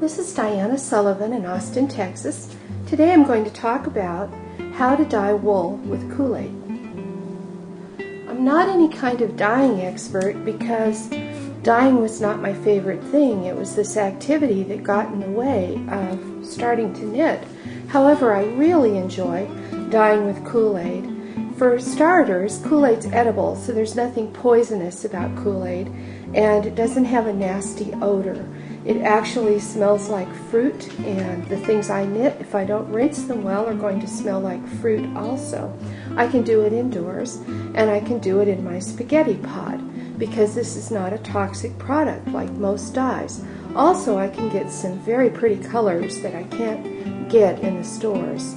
This is Diana Sullivan in Austin, Texas. Today I'm going to talk about how to dye wool with Kool-Aid. I'm not any kind of dyeing expert because dyeing was not my favorite thing. It was this activity that got in the way of starting to knit. However, I really enjoy dyeing with Kool-Aid. For starters, Kool-Aid's edible, so there's nothing poisonous about Kool-Aid, and it doesn't have a nasty odor. It actually smells like fruit, and the things I knit, if I don't rinse them well, are going to smell like fruit also. I can do it indoors, and I can do it in my spaghetti pot, because this is not a toxic product like most dyes. Also, I can get some very pretty colors that I can't get in the stores.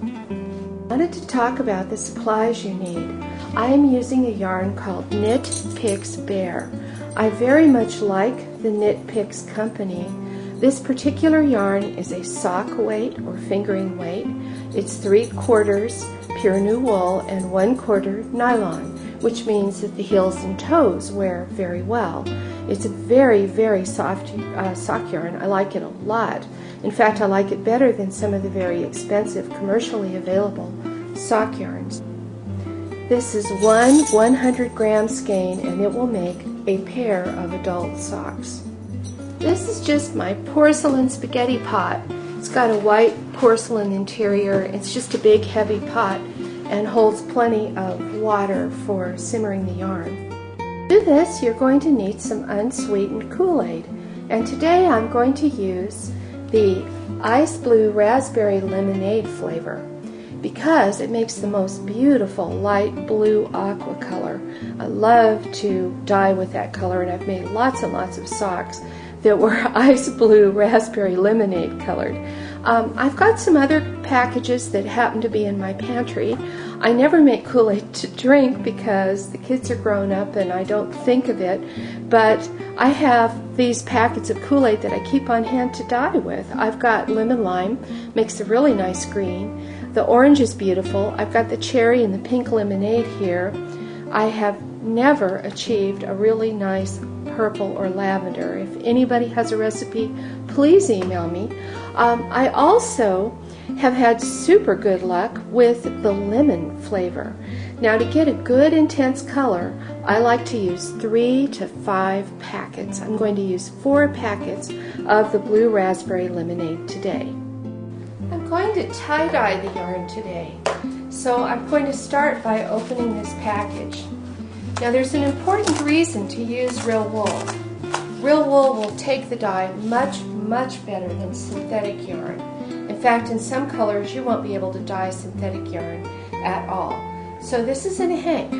I wanted to talk about the supplies you need. I am using a yarn called Knit Picks Bear. I very much like the Knit Picks company. This particular yarn is a sock weight or fingering weight. It's 3/4 pure new wool and 1/4 nylon, which means that the heels and toes wear very well. It's a very, very soft sock yarn. I like it a lot. In fact, I like it better than some of the very expensive commercially available sock yarns. This is one 100-gram skein, and it will make a pair of adult socks. This is just my porcelain spaghetti pot. It's got a white porcelain interior. It's just a big heavy pot and holds plenty of water for simmering the yarn. To do this, you're going to need some unsweetened Kool-Aid, and today I'm going to use the Ice Blue Raspberry Lemonade flavor, because it makes the most beautiful light blue aqua color. I love to dye with that color, and I've made lots and lots of socks that were ice blue raspberry lemonade colored. I've got some other packages that happen to be in my pantry. I never make Kool-Aid to drink because the kids are grown up and I don't think of it, but I have these packets of Kool-Aid that I keep on hand to dye with. I've got lemon lime, makes a really nice green. The orange is beautiful. I've got the cherry and the pink lemonade here. I have never achieved a really nice purple or lavender. If anybody has a recipe, please email me. I also have had super good luck with the lemon flavor. Now, to get a good intense color, I like to use 3 to 5 packets. I'm going to use 4 packets of the blue raspberry lemonade today. I'm going to tie-dye the yarn today, so I'm going to start by opening this package. Now, there's an important reason to use real wool. Real wool will take the dye much, much better than synthetic yarn. In fact, in some colors you won't be able to dye synthetic yarn at all. So this is in a hank,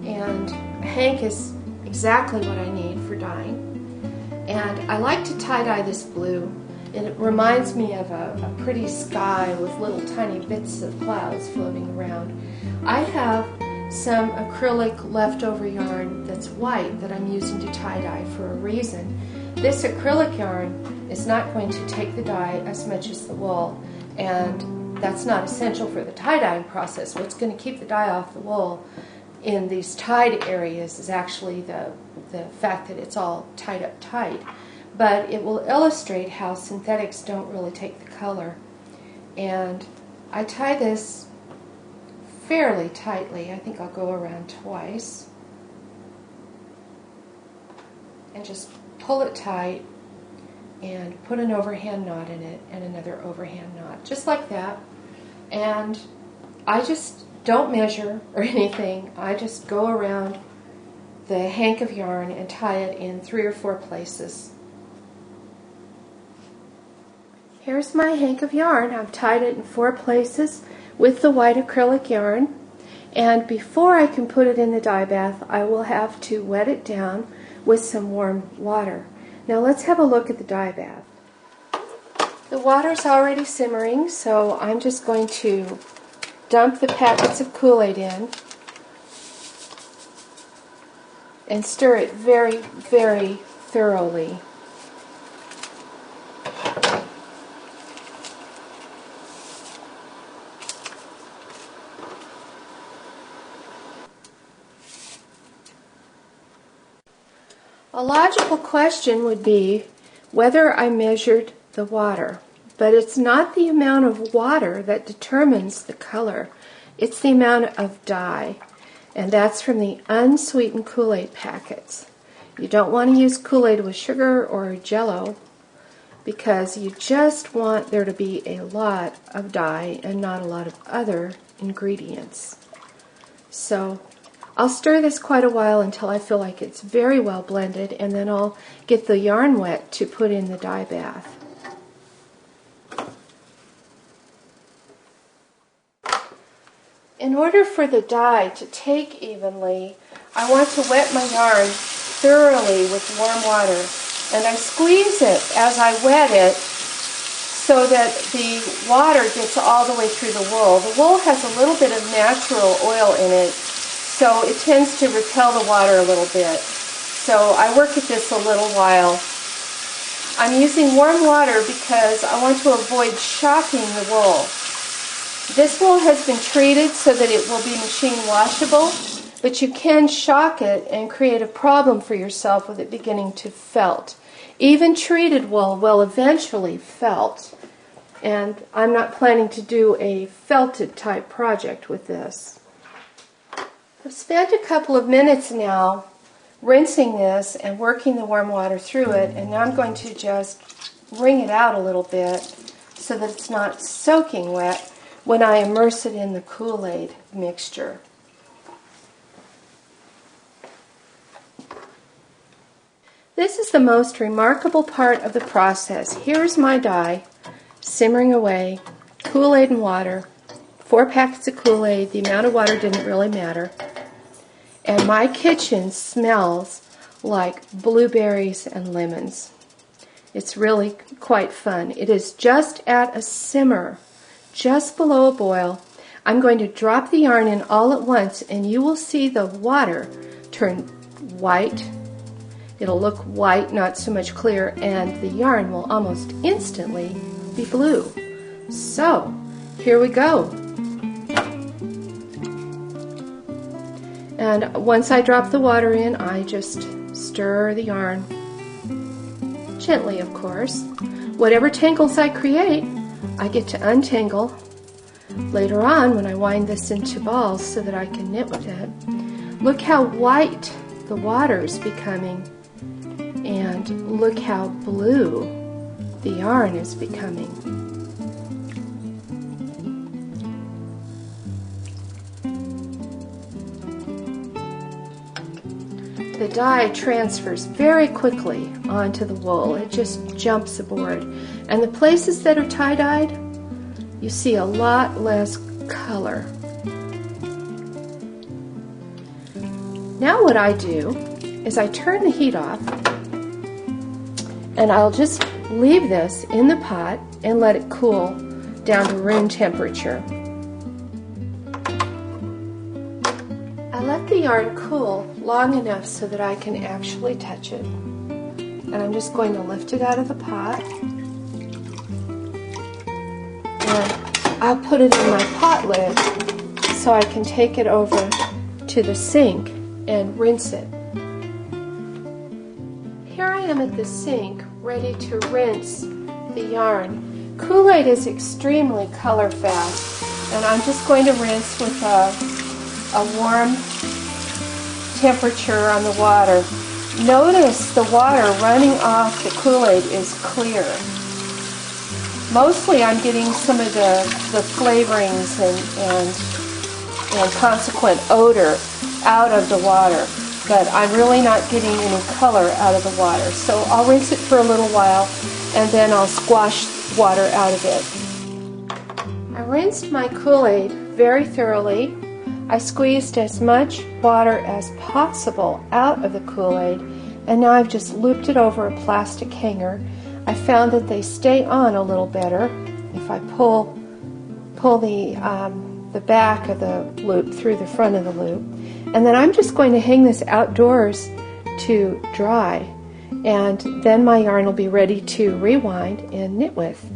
and a hank is exactly what I need for dyeing. And I like to tie-dye this blue. It reminds me of a pretty sky with little tiny bits of clouds floating around. I have some acrylic leftover yarn that's white that I'm using to tie-dye for a reason. This acrylic yarn is not going to take the dye as much as the wool, and that's not essential for the tie-dyeing process. What's going to keep the dye off the wool in these tied areas is actually the fact that it's all tied up tight. But it will illustrate how synthetics don't really take the color. And I tie this fairly tightly. I think I'll go around twice. And just pull it tight and put an overhand knot in it and another overhand knot, just like that. And I just don't measure or anything. I just go around the hank of yarn and tie it in 3 or 4 places. Here's my hank of yarn. I've tied it in 4 places with the white acrylic yarn, and before I can put it in the dye bath, I will have to wet it down with some warm water. Now let's have a look at the dye bath. The water's already simmering, so I'm just going to dump the packets of Kool-Aid in and stir it very, very thoroughly. A logical question would be, whether I measured the water. But it's not the amount of water that determines the color. It's the amount of dye. And that's from the unsweetened Kool-Aid packets. You don't want to use Kool-Aid with sugar or Jell-O because you just want there to be a lot of dye and not a lot of other ingredients. So I'll stir this quite a while until I feel like it's very well blended, and then I'll get the yarn wet to put in the dye bath. In order for the dye to take evenly, I want to wet my yarn thoroughly with warm water, and I squeeze it as I wet it so that the water gets all the way through the wool. The wool has a little bit of natural oil in it, so it tends to repel the water a little bit. So I work at this a little while. I'm using warm water because I want to avoid shocking the wool. This wool has been treated so that it will be machine washable, but you can shock it and create a problem for yourself with it beginning to felt. Even treated wool will eventually felt, and I'm not planning to do a felted type project with this. I've spent a couple of minutes now rinsing this and working the warm water through it, and now I'm going to just wring it out a little bit so that it's not soaking wet when I immerse it in the Kool-Aid mixture. This is the most remarkable part of the process. Here's my dye simmering away, Kool-Aid and water, 4 packets of Kool-Aid. The amount of water didn't really matter. And my kitchen smells like blueberries and lemons. It's really quite fun. It is just at a simmer, just below a boil. I'm going to drop the yarn in all at once, and you will see the water turn white. It'll look white, not so much clear, and the yarn will almost instantly be blue. So, here we go. And once I drop the water in, I just stir the yarn, gently of course. Whatever tangles I create, I get to untangle later on when I wind this into balls so that I can knit with it. Look how white the water is becoming, and look how blue the yarn is becoming. The dye transfers very quickly onto the wool. It just jumps aboard. And the places that are tie-dyed, you see a lot less color. Now what I do is I turn the heat off, and I'll just leave this in the pot and let it cool down to room temperature. I let the yarn cool long enough so that I can actually touch it. And I'm just going to lift it out of the pot. And I'll put it in my pot lid so I can take it over to the sink and rinse it. Here I am at the sink, ready to rinse the yarn. Kool-Aid is extremely color fast, and I'm just going to rinse with a warm temperature on the water. Notice the water running off the Kool-Aid is clear. Mostly I'm getting some of the flavorings and consequent odor out of the water, but I'm really not getting any color out of the water. So I'll rinse it for a little while, and then I'll squash water out of it. I rinsed my Kool-Aid very thoroughly. I squeezed as much water as possible out of the Kool-Aid, and now I've just looped it over a plastic hanger. I found that they stay on a little better if I pull the back of the loop through the front of the loop. And then I'm just going to hang this outdoors to dry, and then my yarn will be ready to rewind and knit with.